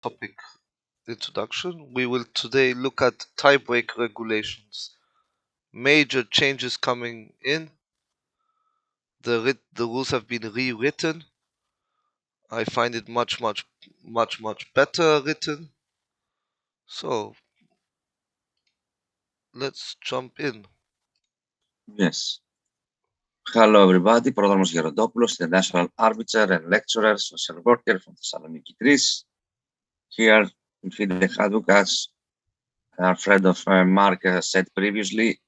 topic introduction. We will today look at tie-break regulations. Major changes coming in. The rules have been rewritten. I find it much better written. So let's jump in. Yes. Hello everybody, Πρόδρομος Γεροντόπουλος, the National Arbiter and Lecturer, Social Worker from Thessaloniki, Greece. Here in FIDE as our friend of Mark said previously,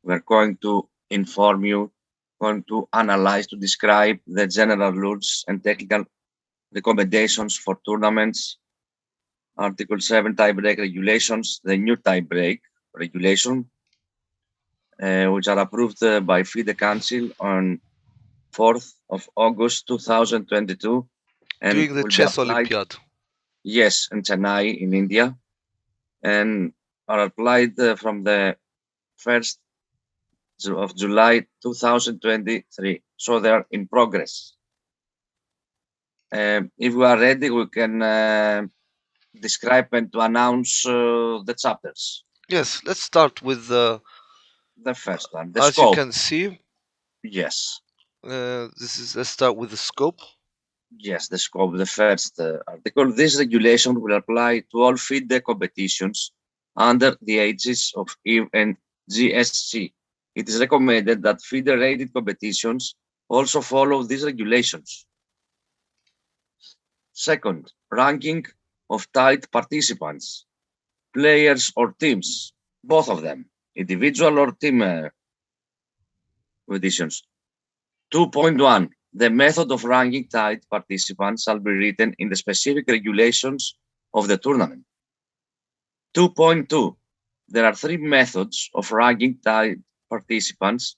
we're going to inform you, going to analyze, to describe the general rules and technical recommendations for tournaments, Article 7 tie-break regulations, the new tie-break regulation, which are approved by FIDE Council on 4th of August 2022. And during the Chess Olympiad. Yes, in Chennai, in India, and are applied from the 1st of July 2023. So they are in progress. If we are ready, we can describe and to announce the chapters. Yes, let's start with the first one, as scope. you can see. Yes. Let's start with the scope. Yes, the scope, the first article. This regulation will apply to all FIDE competitions under the aegis of EU and GSC. It is recommended that FIDE-rated competitions also follow these regulations. Second, ranking of tied participants, players or teams, both of them, individual or team competitions. 2.1. The method of ranking tied participants shall be written in the specific regulations of the tournament. 2.2. There are three methods of ranking tied participants: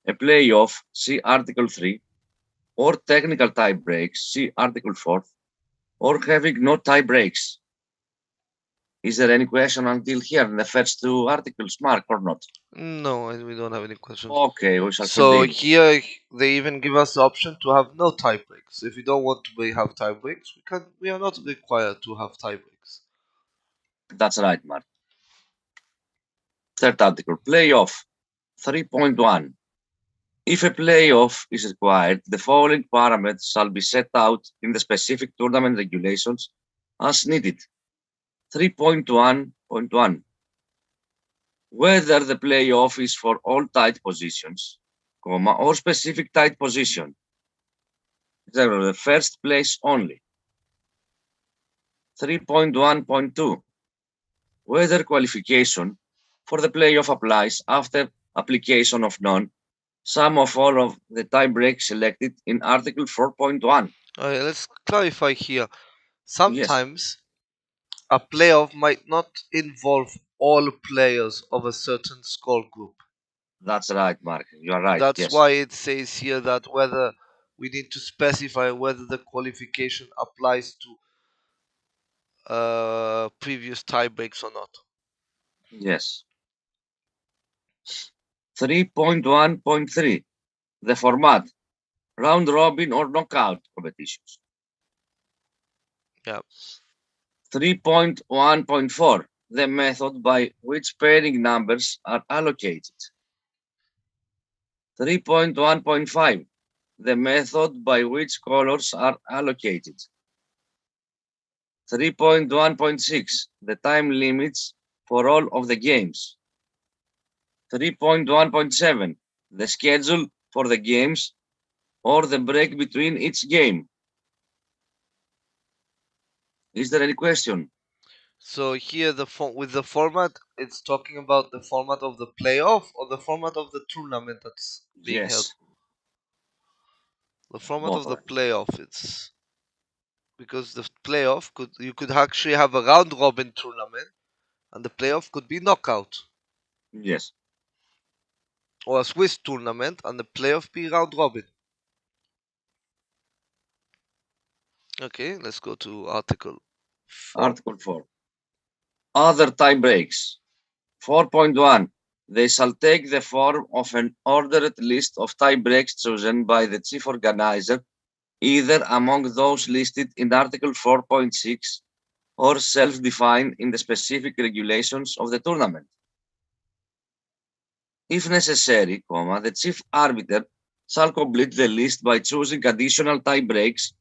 a playoff, see Article 3, or technical tie breaks, see Article 4, or having no tie breaks. Is there any question until here in the first two articles, Mark, or not? No, we don't have any questions. Okay, we shall So continue. here they even give us the option to have no tie breaks. If you don't want to have tie breaks, we are not required to have tie breaks. That's right, Mark. Third article, playoff 3.1. If a playoff is required, the following parameters shall be set out in the specific tournament regulations as needed. 3.1.1. Whether the playoff is for all tied positions, or specific tied position, the first place only. 3.1.2. Whether qualification for the playoff applies after application of some of all of the tie breaks selected in Article 4.1. Let's clarify here. Sometimes a playoff might not involve all players of a certain score group. That's right, Mark. You are right. That's why it says here that whether we need to specify whether the qualification applies to previous tie breaks or not. Yes. 3.1.3. The format: round robin or knockout competitions. Yeah. 3.1.4. The method by which pairing numbers are allocated. 3.1.5. The method by which colors are allocated. 3.1.6. The time limits for all of the games. 3.1.7. The schedule for the games or the break between each game. Is there any question? So here with the format, it's talking about the format of the playoff or the format of the tournament that's being held. The format of the playoff, it's because the playoff you could actually have a round robin tournament, and the playoff could be knockout. Yes. Or a Swiss tournament, and the playoff be round robin. Okay, let's go to Article 4. Article 4. Other tie breaks. 4.1. They shall take the form of an ordered list of tie breaks chosen by the chief organizer, either among those listed in Article 4.6 or self-defined in the specific regulations of the tournament. If necessary, the chief arbiter shall complete the list by choosing additional tie breaks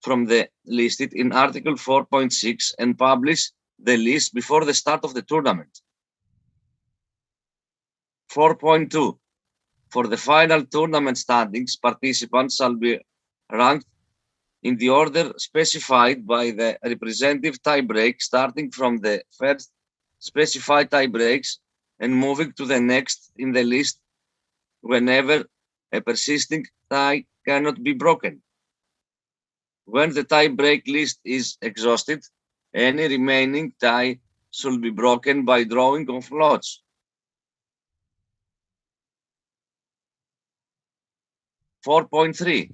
from the listed in Article 4.6 and publish the list before the start of the tournament. 4.2. For the final tournament standings, participants shall be ranked in the order specified by the representative tie-break, starting from the first specified tie-breaks and moving to the next in the list whenever a persisting tie cannot be broken. When the tie-break list is exhausted, any remaining tie should be broken by drawing of lots. 4.3.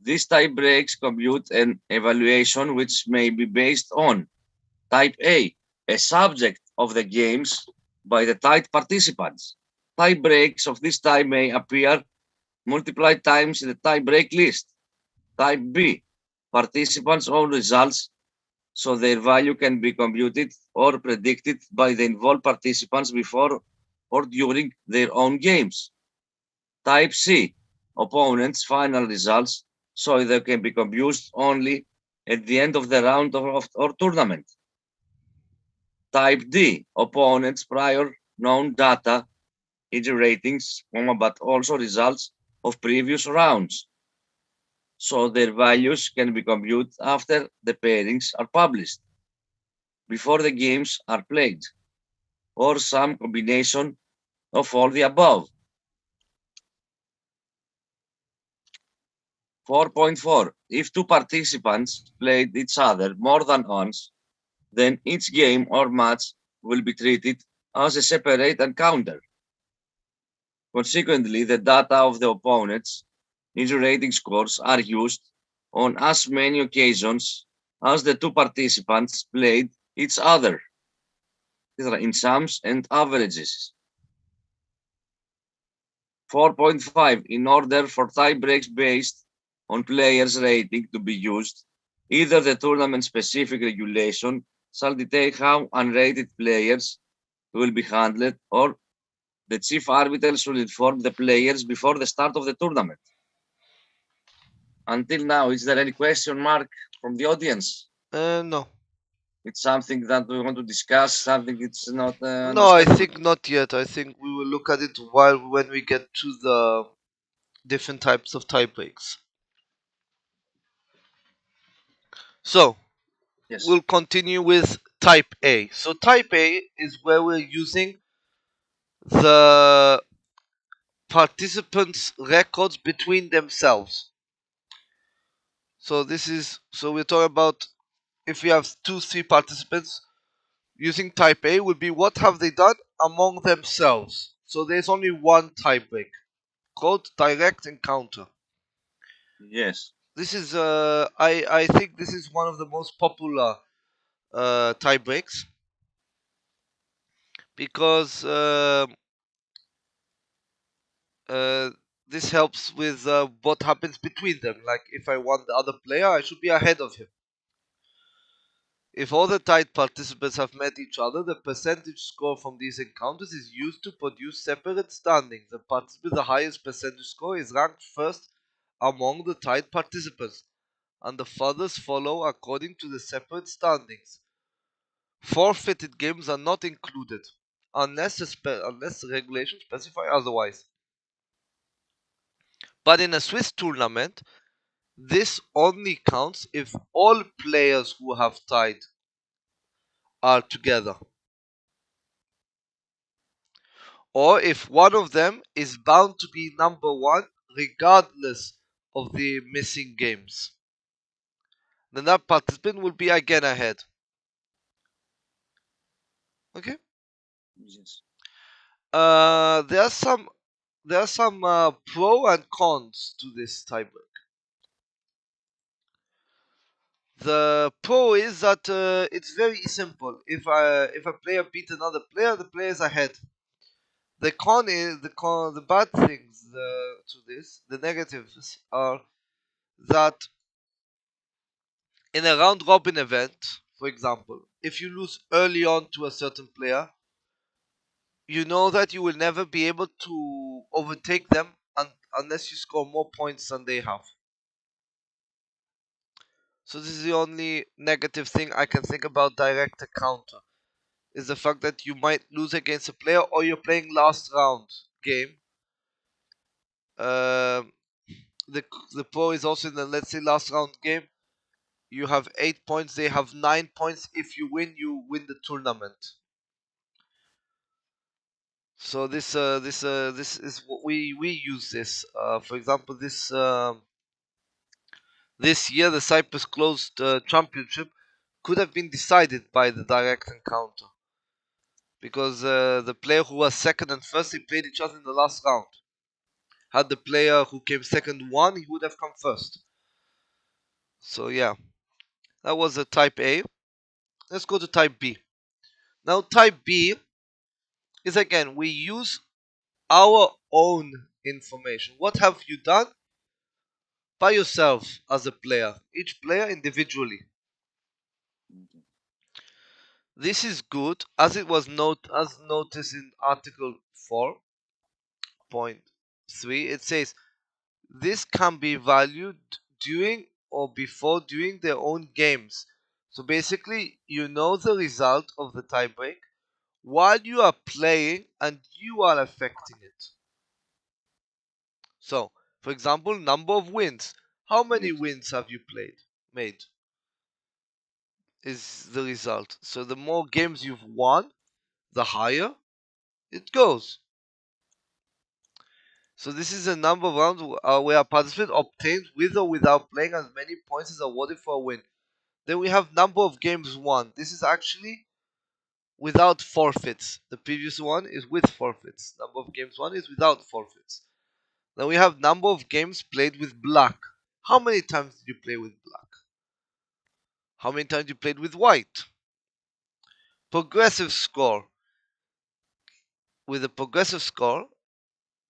These tie breaks compute an evaluation which may be based on Type A subject of the games by the tied participants. Tie breaks of this type may appear multiplied times in the tie break list. Type B, participants' own results, so their value can be computed or predicted by the involved participants before or during their own games. Type C, opponents' final results, so they can be computed only at the end of the round or tournament. Type D, opponents' prior known data, e.g. ratings, but also results of previous rounds, so their values can be computed after the pairings are published, before the games are played, or some combination of all the above. 4.4. If two participants played each other more than once, then each game or match will be treated as a separate encounter. Consequently, the data of the opponents' injury rating scores are used on as many occasions as the two participants played each other, in sums and averages. 4.5. In order for tie breaks based on players' rating to be used, either the tournament-specific regulation shall detail how unrated players will be handled, or the chief arbiter should inform the players before the start of the tournament. Until now, is there any question mark from the audience? No. It's something that we want to discuss, something it's not No, I understandable. think not yet. I think we will look at it when we get to the different types of tie breaks. So, Yes. we'll continue with type A. So type A is where we're using the participants' records between themselves. So we're talking about if we have 2-3 participants, using type A would be what have they done among themselves. So there's only one tie break called direct encounter. Yes. This is I think this is one of the most popular tie breaks because uh, this helps with what happens between them. Like if I want the other player, I should be ahead of him. If all the tied participants have met each other, the percentage score from these encounters is used to produce separate standings. The participant with the highest percentage score is ranked first among the tied participants, and the furthers follow according to the separate standings. Forfeited games are not included unless the regulations specify otherwise. But in a Swiss tournament, this only counts if all players who have tied are together, or if one of them is bound to be number one regardless of the missing games. Then that participant will be again ahead. Okay. Yes. There are some pro and cons to this tiebreak. The pro is that it's very simple. If a player beats another player, the player is ahead. The con is the bad things to this. The negatives are that In a round robin event, for example, if you lose early on to a certain player, you know that you will never be able to overtake them unless you score more points than they have. So this is the only negative thing I can think about direct counter, is the fact that you might lose against a player, or you're playing last round game. Um the pro is also in the, let's say, last round game. You have 8 points, they have 9 points. If you win the tournament. So this is what we use this. For example, this year the Cyprus Closed Championship could have been decided by the direct encounter, because the player who was second and first, they played each other in the last round. Had the player who came second won, he would have come first. So yeah, that was a type A. Let's go to type B. Now type B is, again, we use our own information. What have you done by yourself as a player, each player individually. This is good, as it was as noticed in Article 4.3. It says this can be valued during or before during their own games. So basically, you know the result of the tiebreak while you are playing and you are affecting it. So, for example, number of wins. How many Yes. wins have you made? Is the result. So the more games you've won, the higher it goes. So this is a number of rounds where a participant obtains, with or without playing, as many points as awarded for a win. Then we have number of games won. This is actually without forfeits. The previous one is with forfeits. Number of games won is without forfeits. Then we have number of games played with black. How many times did you play with black? How many times you played with white? Progressive score. With a progressive score,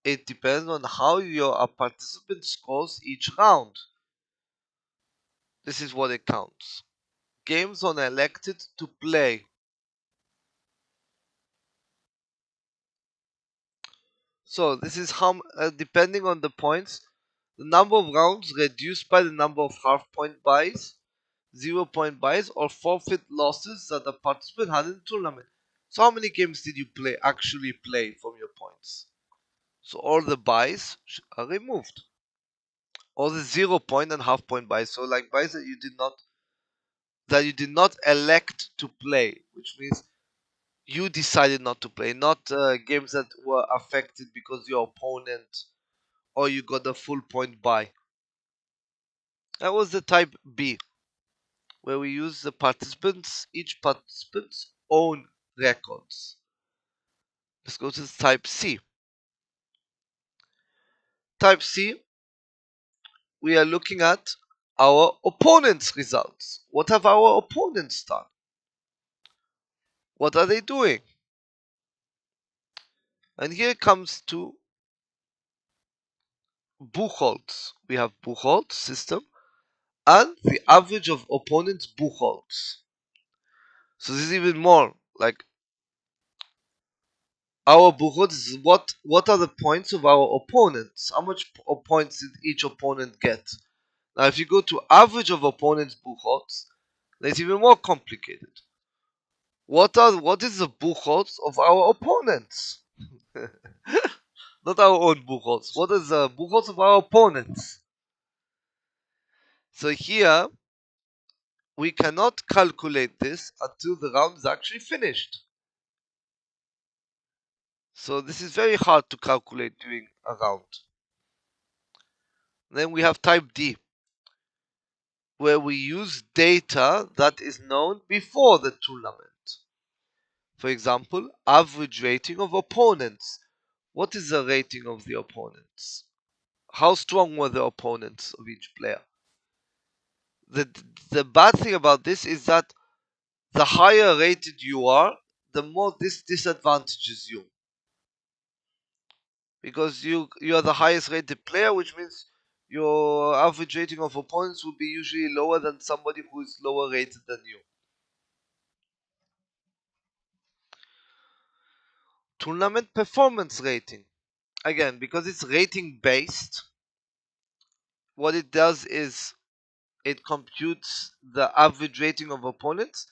it depends on how your participant scores each round. This is what it counts. Games on elected to play. So this is how, depending on the points, the number of rounds reduced by the number of half point buys, 0 point buys, or forfeit losses that the participant had in the tournament. So how many games did you actually play from your points? So all the buys are removed. All the 0 point and half point buys. So like buys that you did not elect to play, which means you decided not to play, not games that were affected because your opponent or you got a full point buy. That was the type B, where we use each participant's own records. Let's go to the type C. Type C, we are looking at our opponent's results. What have our opponents done? What are they doing? And here comes to Buchholz. We have Buchholz system and the average of opponents' Buchholz. So this is even more like our Buchholz is what are the points of our opponents? How much points did each opponent get? Now, if you go to average of opponents' Buchholz, it's even more complicated. What is the Buchholz of our opponents? Not our own Buchholz. What is the Buchholz of our opponents? So here we cannot calculate this until the round is actually finished. So this is very hard to calculate during a round. Then we have type D, where we use data that is known before the tournament. For example, average rating of opponents. What is the rating of the opponents? How strong were the opponents of each player? The bad thing about this is that the higher rated you are, the more this disadvantages you. Because you are the highest rated player, which means your average rating of opponents will be usually lower than somebody who is lower rated than you. Tournament performance rating. Again, because it's rating based, what it does is it computes the average rating of opponents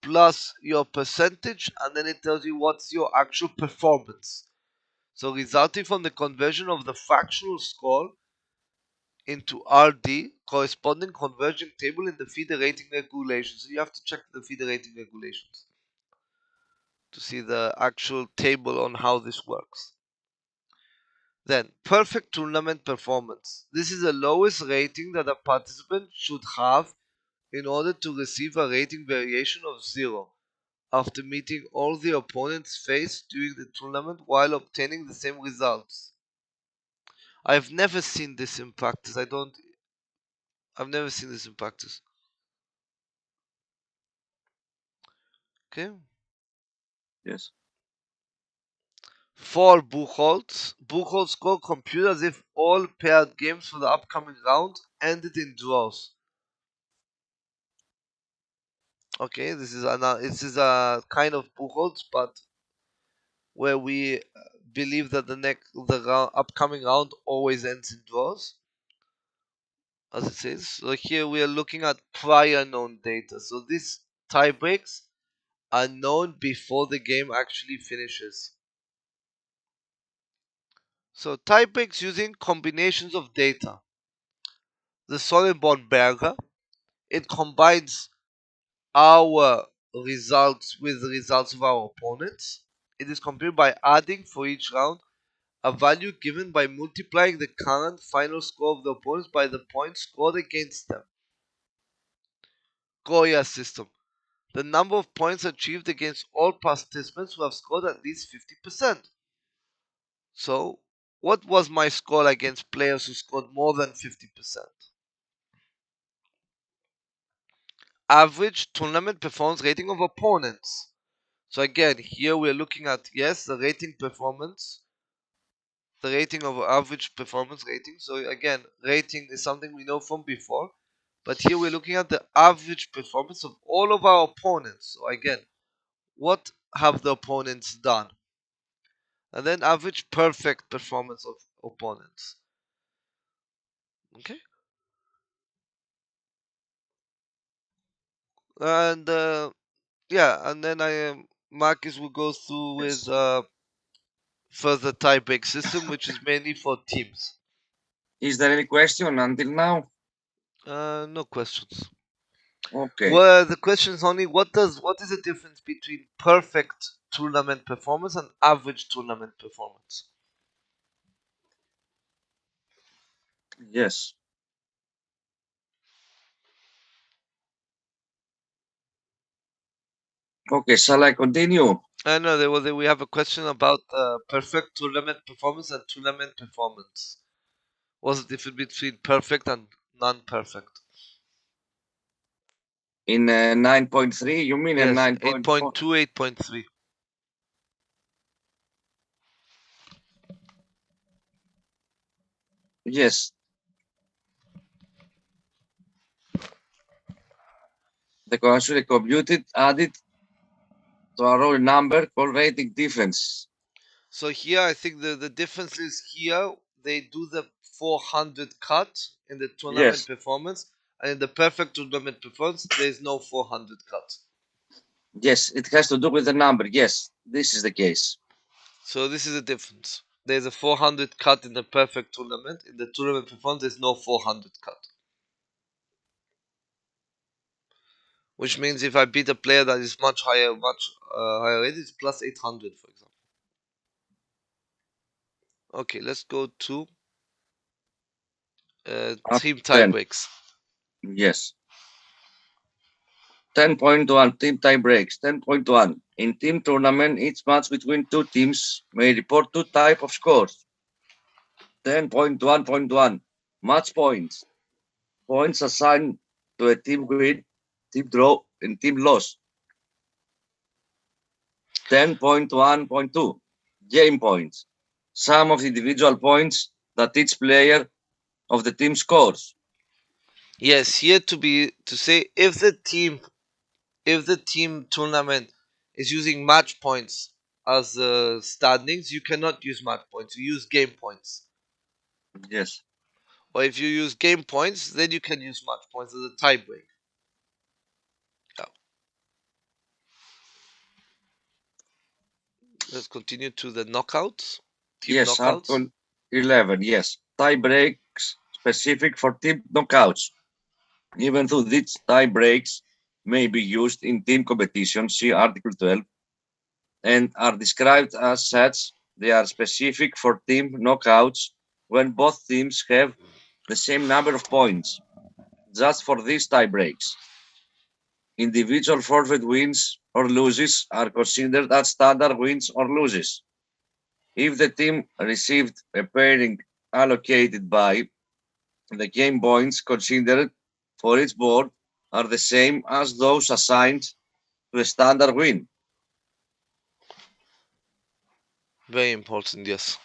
plus your percentage, and then it tells you what's your actual performance. So resulting from the conversion of the fractional score into RD, corresponding converging table in the FIDE rating regulations. So you have to check the FIDE rating regulations to see the actual table on how this works. Then, perfect tournament performance. This is the lowest rating that a participant should have in order to receive a rating variation of 0 after meeting all the opponents faced during the tournament while obtaining the same results. I've never seen this in practice. I've never seen this in practice. Okay. Yes. For Buchholz score computed as if all paired games for the upcoming round ended in draws. Okay, this is a kind of Buchholz, but where we believe that the upcoming round always ends in draws, as it says. So here we are looking at prior known data. So these tie breaks are known before the game actually finishes. So tie breaks using combinations of data. The Sonnenborn-Berger, it combines our results with the results of our opponents. It is computed by adding for each round a value given by multiplying the current final score of the opponents by the points scored against them. Goya system. The number of points achieved against all participants who have scored at least 50%. So, what was my score against players who scored more than 50%? Average tournament performance rating of opponents. So again, here we're looking at, yes, the rating performance, the rating of average performance rating. So again, rating is something we know from before, but here we're looking at the average performance of all of our opponents. So again, what have the opponents done? And then average perfect performance of opponents. Okay. And yeah, and then Marcus will go through with Yes. further tie-break system, which is mainly for teams. Is there any question until now? No questions. Okay. Well, the question is only what is the difference between perfect tournament performance and average tournament performance? Yes. Okay, shall I continue? I know we have a question about perfect tournament performance and tournament performance. What's the difference between perfect and non-perfect? In 9.3, you mean in Yes, 9.4? 8.2, 8.3. Yes. The actually computed added to a row number called rating difference. So here I think the difference is here they do the 400 cut in the tournament Yes. performance, and in the perfect tournament performance there is no 400 cut. Yes, it has to do with the number. Yes, this is the case. So this is the difference. There's a 400 cut in the perfect tournament. In the tournament performance, there's no 400 cut. Which means if I beat a player that is much higher rated, it's plus 800, for example. Okay, let's go to Up team 10. tiebreaks. Yes. 10.1 team tie breaks. 10.1 in team tournament, each match between two teams may report two type of scores. 10.1.1 match points. Points assigned to a team win, team draw, and team loss. 10.1.2 game points. Sum of individual points that each player of the team scores. Yes, here to say if the team tournament is using match points as standings, you cannot use match points. You use game points. Yes. Or if you use game points, then you can use match points as a tiebreak. Yeah. Let's continue to the knockouts. Team Yes, knockouts. Article 11. Yes. Tie breaks specific for team knockouts. Even though these tie breaks may be used in team competition, see Article 12, and are described as such, they are specific for team knockouts when both teams have the same number of points. Just for these tie breaks, individual forfeit wins or losses are considered as standard wins or losses. If the team received a pairing allocated by the game points considered for each board are the same as those assigned to a standard win. Very important, yes.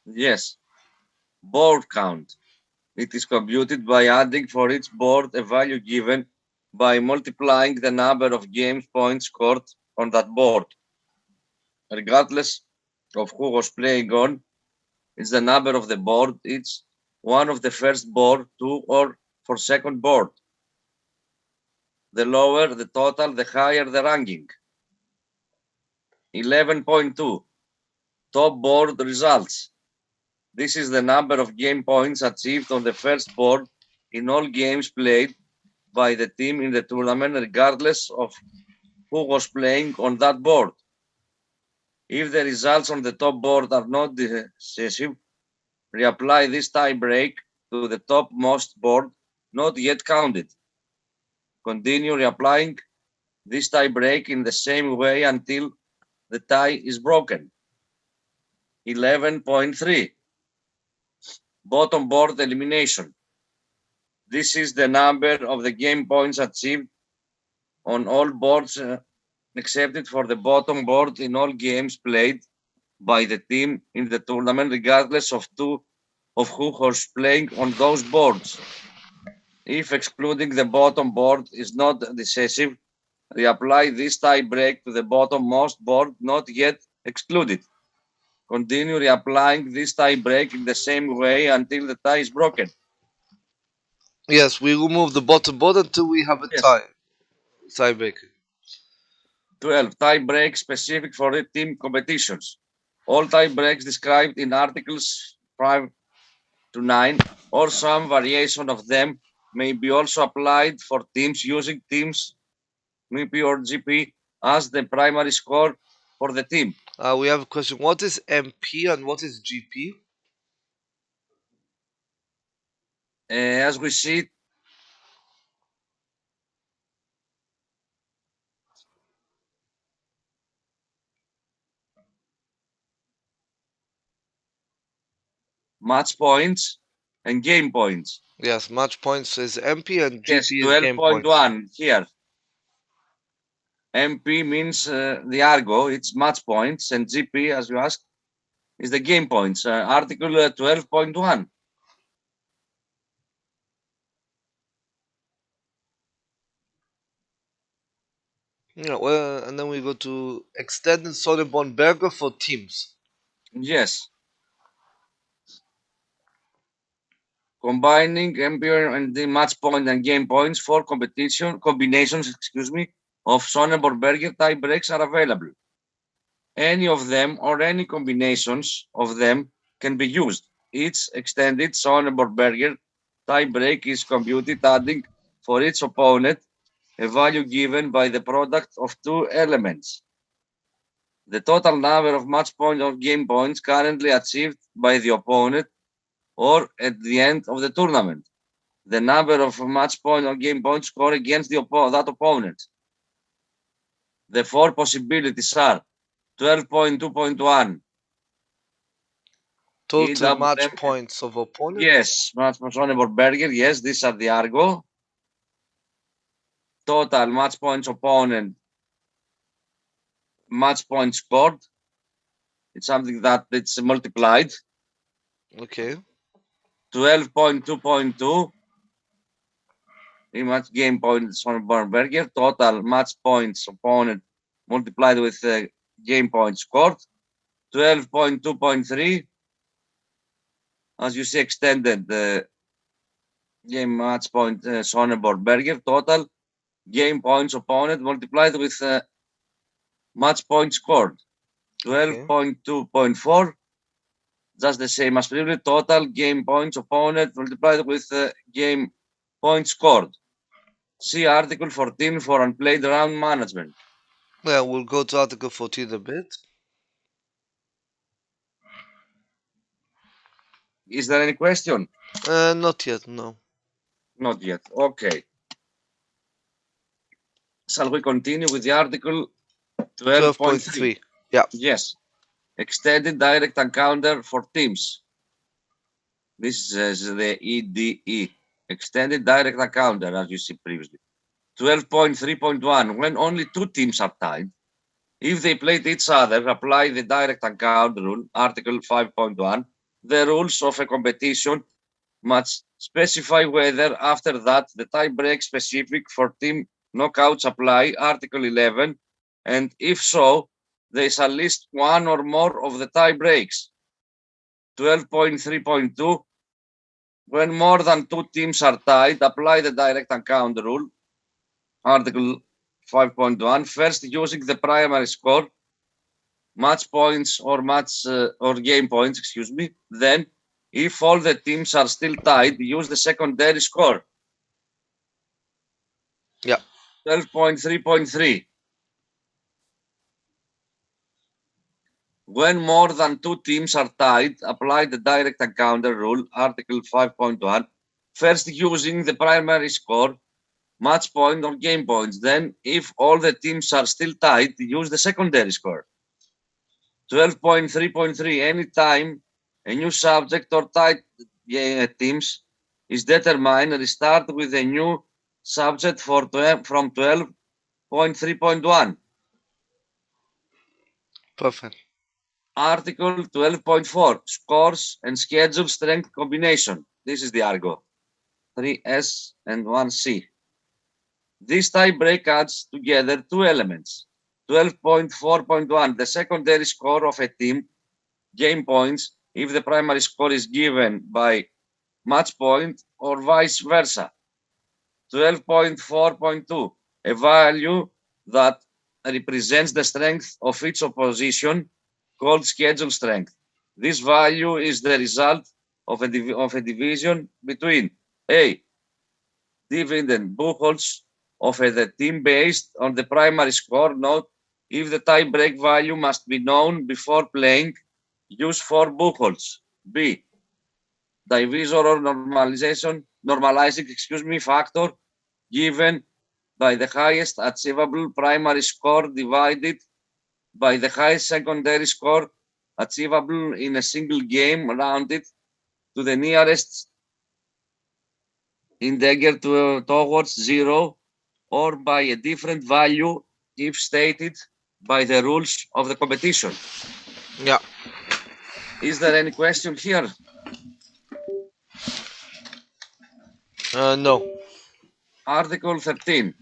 Yes. Board count. It is computed by adding for each board a value given by multiplying the number of game points scored on that board. Regardless of who was playing on, it's the number of the board, it's one of the first board, two, or for second board. The lower the total, the higher the ranking. 11.2. Top board results. This is the number of game points achieved on the first board in all games played by the team in the tournament, regardless of who was playing on that board. If the results on the top board are not decisive, reapply this tie break to the topmost board, not yet counted. Continue reapplying this tie break in the same way until the tie is broken. 11.3. Bottom board elimination. This is the number of the game points achieved on all boards except for the bottom board in all games played by the team in the tournament, regardless of who was playing on those boards. If excluding the bottom board is not decisive, reapply this tie break to the bottommost board not yet excluded. Continue reapplying this tie break in the same way until the tie is broken. Yes, we remove the bottom board until we have a Yes. tiebreaker. 12. Tie break specific for the team competitions. All tie breaks described in Articles 5 to 9 or some variation of them may be also applied for teams using teams MP or GP as the primary score for the team. We have a question. What is MP and what is GP? As we see, match points and game points. Yes, match points is MP and Yes, GP is game points. 12.1 here. MP means the Argo, it's match points, and GP, as you asked, is the game points. Article 12.1. Yeah, well, and then we go to extended Sonneborn-Berger for teams. Yes. Combining MP and the match point and game points for combinations, of Sonneborn-Berger tie breaks are available. Any of them or any combinations of them can be used. Each extended Sonneborn-Berger tie break is computed adding for each opponent a value given by the product of two elements. The total number of match points or game points currently achieved by the opponent or at the end of the tournament. The number of match points or game points scored against that opponent. The four possibilities are 12.2.1. Total match points of opponent. Yes, match Sonneborn-Berger. Yes, these are the Argo. Total match points opponent. Match points scored. It's something that it's multiplied. Okay. 12.2.2 match game points on Bornberger, total match points opponent multiplied with game points scored. 12.2.3, as you see, extended game match point Sonnenborg-Berger, total game points opponent multiplied with match points scored. 12.2.4, just the same as previously, total game points opponent multiplied with game points scored. See Article 14 for unplayed round management. Yeah, we'll go to Article 14 in a bit. Is there any question? Not yet, no. Not yet. Okay. Shall we continue with the article 12.3? Yeah. Yes. Extended direct encounter for teams. This is the EDE. Extended direct encounter, as you see previously. 12.3.1. When only two teams are tied, if they played each other, apply the direct encounter rule, Article 5.1. The rules of a competition must specify whether after that the tie-break specific for team knockouts apply, Article 11, and if so, there is at least one or more of the tie breaks. 12.3.2, when more than two teams are tied, apply the direct encounter rule, Article 5.1, first using the primary score, match points or game points, excuse me, then if all the teams are still tied, use the secondary score. Yeah. 12.3.3. When more than two teams are tied, apply the direct encounter rule, Article 5.1, first using the primary score, match point or game points. Then, if all the teams are still tied, use the secondary score. 12.3.3, anytime a new subject or tied teams is determined, restart with a new subject from 12.3.1. Perfect. Article 12.4, scores and schedule strength combination. This is the Argo, 3S and 1C. This tie-break adds together two elements. 12.4.1, the secondary score of a team, game points, if the primary score is given by match point or vice versa. 12.4.2, a value that represents the strength of each opposition, called schedule strength. This value is the result of a division between A, dividend Buchholz of the team based on the primary score. Note, if the tie-break value must be known before playing, use 4 Buchholz. B, divisor or normalizing factor given by the highest achievable primary score divided by the highest secondary score achievable in a single game, rounded to the nearest integer towards 0, or by a different value if stated by the rules of the competition. Yeah. Is there any question here? No. Article 13.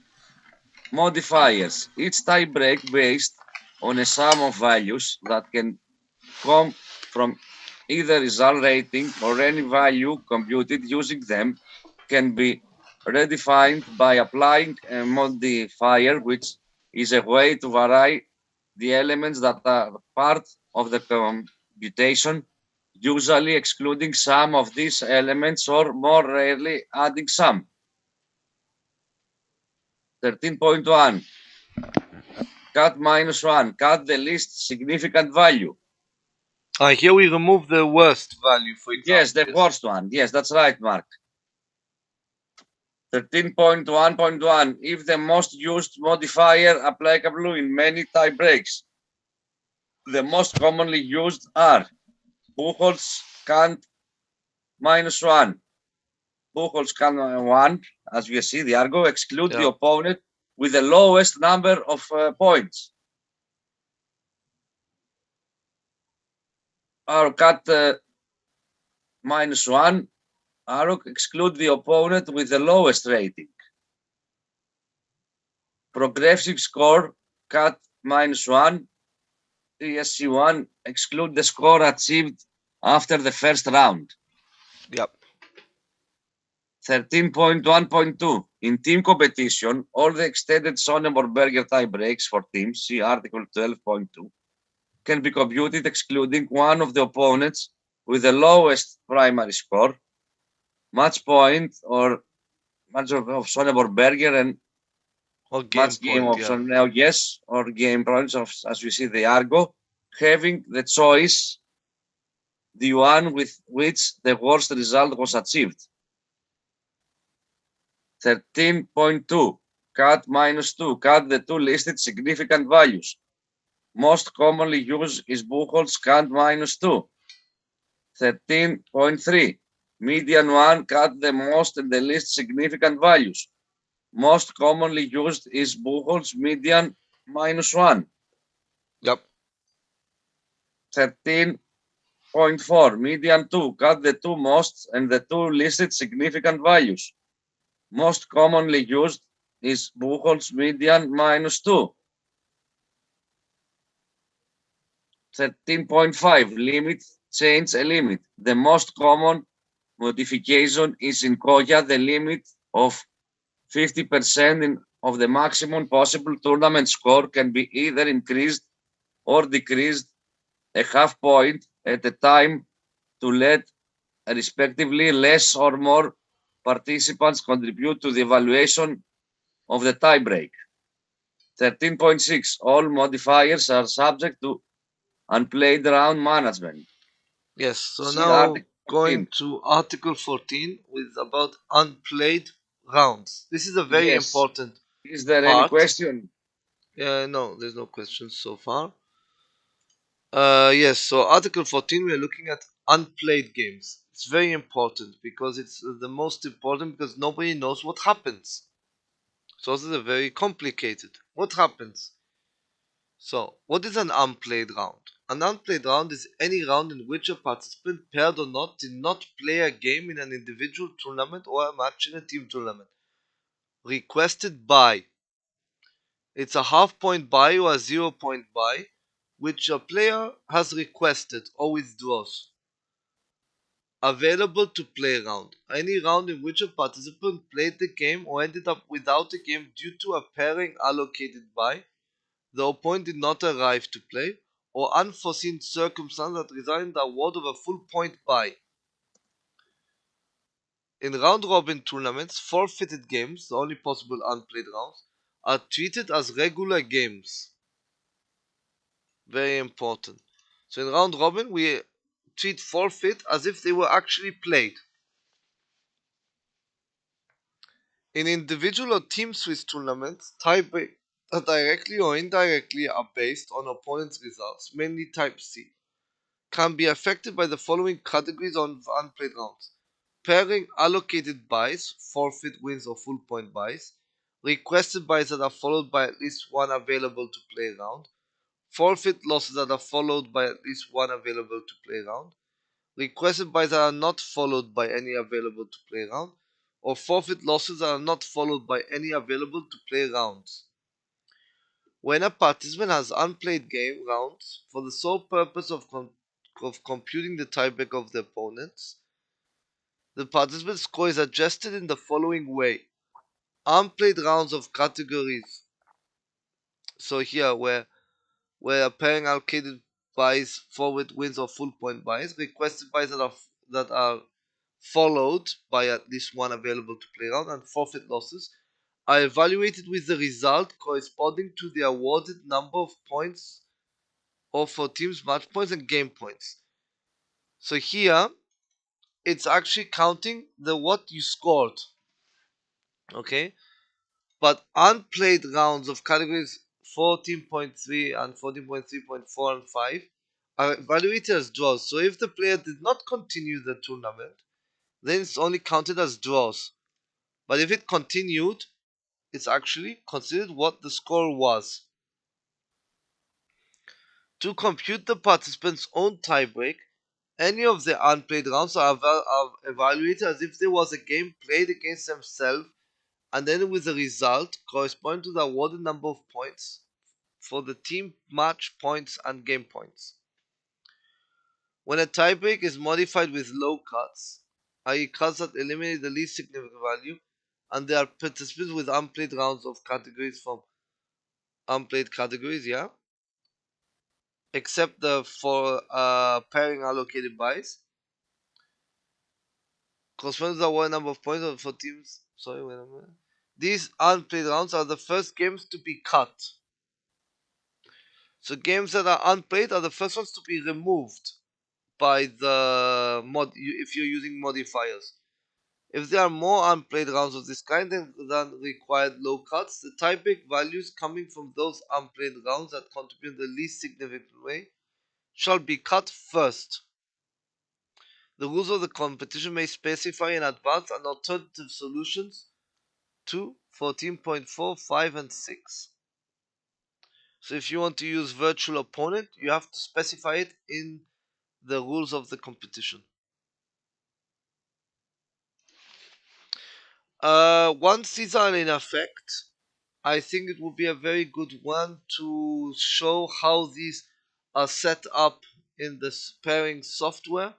Modifiers. Each tie-break based on a sum of values that can come from either result rating or any value computed using them can be redefined by applying a modifier, which is a way to vary the elements that are part of the computation, usually excluding some of these elements or more rarely adding some. 13.1. Cut -1. Cut the least significant value. Here we remove the worst value, for example. Yes, the worst one. Yes, that's right, Mark. 13.1.1. If the most used modifier applicable in many tie breaks. The most commonly used are Buchholz, Kant, -1. Buchholz, Kant, 1, as you see, the Argo, exclude the opponent with the lowest number of points. Or cut -1, Arrow exclude the opponent with the lowest rating. Progressive score, cut -1. TSC1 exclude the score achieved after the first round. Yep. 13.1.2. In team competition, all the extended Sonnenberger tie breaks for teams, see Article 12.2, can be computed excluding one of the opponents with the lowest primary score, match point or match of Sonnenberger and Or game match game point, of yeah. yes, or game points of, as we see, the Argo, having the choice the one with which the worst result was achieved. 13.2. Cut -2. Cut the two listed significant values. Most commonly used is Buchholz cut -2. 13.3. Median 1. Cut the most and the least significant values. Most commonly used is Buchholz median -1. Yep. 13.4. Median 2. Cut the two most and the two listed significant values. Most commonly used is Buchholz median -2. 13.5. Limit, change a limit. The most common modification is in Koya, the limit of 50% of the maximum possible tournament score can be either increased or decreased a half point at a time to let respectively less or more participants contribute to the evaluation of the tiebreak. 13.6. All modifiers are subject to unplayed round management. Yes, so See now Article going 14. to Article 14 with about unplayed rounds. This is a very Yes. important Is there any part. question? No, there's no questions so far. Yes, so Article 14, we are looking at unplayed games. It's very important because it's the most important because nobody knows what happens. So this is very complicated. What happens? So, what is an unplayed round? An unplayed round is any round in which a participant, paired or not, did not play a game in an individual tournament or a match in a team tournament. Requested by. It's a half point buy or a 0 point buy, which a player has requested or withdraws. Available to play round. Any round in which a participant played the game or ended up without a game due to a pairing allocated by, the opponent did not arrive to play, or unforeseen circumstance that resulted in the award of a full point buy. In round robin tournaments, forfeited games, the only possible unplayed rounds, are treated as regular games. Very important. So in round robin, we treat forfeit as if they were actually played. In individual or team Swiss tournaments, tiebreak directly or indirectly are based on opponent's results, mainly type C, can be affected by the following categories of unplayed rounds: pairing allocated buys, forfeit wins or full point buys, requested buys that are followed by at least one available to play round, forfeit losses that are followed by at least one available to play round, requested buys that are not followed by any available to play round, or forfeit losses that are not followed by any available to play rounds. When a participant has unplayed game rounds for the sole purpose of computing the tiebreak of the opponents, the participant's score is adjusted in the following way. Unplayed rounds of categories. So here where a pairing allocated buys, forward wins or full point buys, requested buys that are followed by at least one available to play round, and forfeit losses are evaluated with the result corresponding to the awarded number of points or for teams match points and game points. So here it's actually counting the what you scored. Okay? But unplayed rounds of categories 14.3 and 14.3.4 and 5 are evaluated as draws. So if the player did not continue the tournament, then it's only counted as draws. But if it continued, it's actually considered what the score was. To compute the participant's own tiebreak, Any of the unplayed rounds are evaluated as if there was a game played against themselves, and then with the result corresponding to the awarded number of points for the team match points and game points. When a tiebreak is modified with low cuts, i.e. cuts that eliminate the least significant value, and there are participants with unplayed rounds of categories from unplayed categories, yeah, except for pairing allocated buys, corresponding to the awarded number of points for teams. Sorry, wait a minute. These unplayed rounds are the first games to be cut. So games that are unplayed are the first ones to be removed by the mod if you're using modifiers. If there are more unplayed rounds of this kind than required low cuts, the tiebreak values coming from those unplayed rounds that contribute in the least significant way shall be cut first. The rules of the competition may specify in advance an alternative solutions to 14.4, 5, and 6. So if you want to use virtual opponent, you have to specify it in the rules of the competition. Once these are in effect, I think it would be a very good one to show how these are set up in the pairing software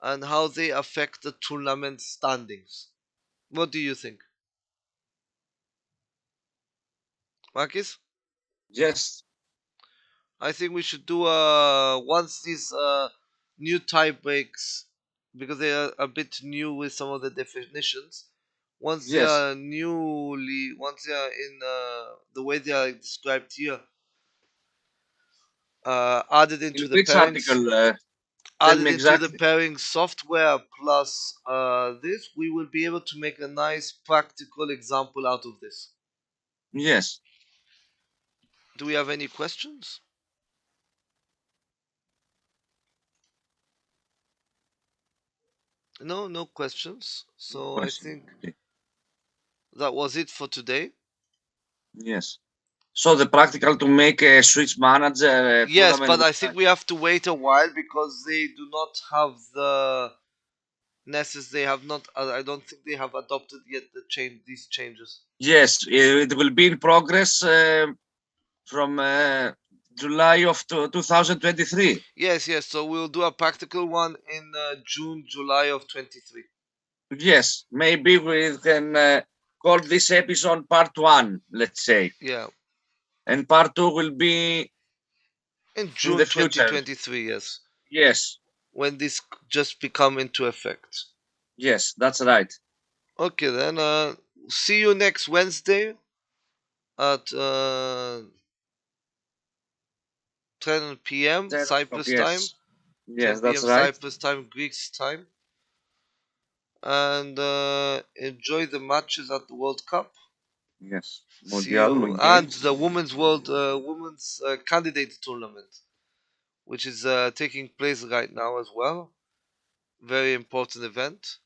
and how they affect the tournament standings. What do you think, Marcus? Yes. I think we should do once these new tie breaks, because they are a bit new with some of the definitions. Once they Yes. are once they are in the way they are described here, added In into the which pairings, article? Tell me exactly. pairing software plus this, we will be able to make a nice practical example out of this. Yes. Do we have any questions? No questions. So I Question. think Okay. that was it for today. Yes. So the practical to make a switch manager Yes, tournament but with I think we have to wait a while because they do not have the necessary. They have not. I don't think they have adopted yet these changes. Yes, it will be in progress from July of 2023. Yes. So we'll do a practical one in June, July of 23. Yes, maybe we can call this episode part 1, let's say. Yeah. And part 2 will be In in the June future. 2023, yes. Yes. When this just become into effect. Yes, that's right. Okay, then see you next Wednesday at 10 p.m. 10 o'clock, Cyprus time. yes. 10 Yes, p.m. that's right. Cyprus time, Greece time. And enjoy the matches at the World Cup. Yes. See Mondial you. And games. the women's candidate tournament, which is taking place right now as well. Very important event.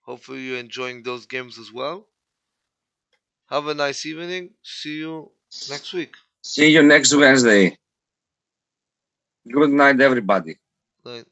Hopefully you're enjoying those games as well. Have a nice evening. See you next week. See you next Wednesday. Good night, everybody. Night.